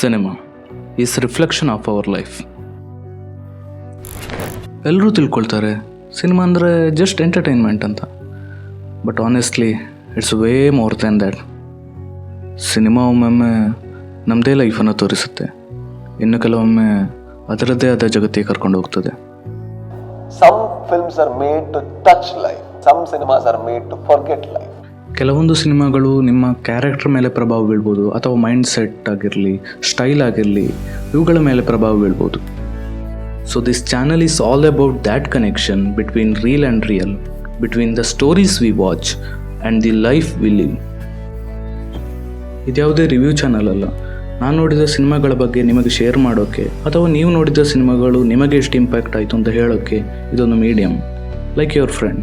Cinema is reflection of our life. ಎಲ್ಲರೂ ತಿಳ್ಕೊಳ್ತಾರೆ cinema ಅಂದರೆ just entertainment ಅಂತ. But honestly it's way more than that. Cinema ಒಮ್ಮೊಮ್ಮೆ ನಮ್ಮದೇ ಲೈಫನ್ನು ತೋರಿಸುತ್ತೆ, ಇನ್ನು ಕೆಲವೊಮ್ಮೆ ಅದರದ್ದೇ ಆದ ಜಗತ್ತಿಗೆ ಕರ್ಕೊಂಡು ಹೋಗ್ತದೆ. Some films are made to touch life. Some cinemas are made to forget life. ಕೆಲವೊಂದು ಸಿನಿಮಾಗಳು ನಿಮ್ಮ ಕ್ಯಾರೆಕ್ಟರ್ ಮೇಲೆ ಪ್ರಭಾವ ಬೀಳ್ಬೋದು, ಅಥವಾ ಮೈಂಡ್ ಸೆಟ್ ಆಗಿರಲಿ, ಸ್ಟೈಲ್ ಆಗಿರಲಿ, ಇವುಗಳ ಮೇಲೆ ಪ್ರಭಾವ ಬೀಳ್ಬೋದು. So this channel is all about that connection between reel and real, between the stories we watch and the life we live. ಇದ್ಯಾವುದೇ ರಿವ್ಯೂ ಚಾನಲ್ ಅಲ್ಲ. ನಾನು ನೋಡಿದ ಸಿನಿಮಾಗಳ ಬಗ್ಗೆ ನಿಮಗೆ ಶೇರ್ ಮಾಡೋಕ್ಕೆ, ಅಥವಾ ನೀವು ನೋಡಿದ ಸಿನಿಮಾಗಳು ನಿಮಗೆ ಎಷ್ಟು ಇಂಪ್ಯಾಕ್ಟ್ ಆಯಿತು ಅಂತ ಹೇಳೋಕ್ಕೆ ಇದೊಂದು ಮೀಡಿಯಮ್, ಲೈಕ್ ಯುವರ್ ಫ್ರೆಂಡ್.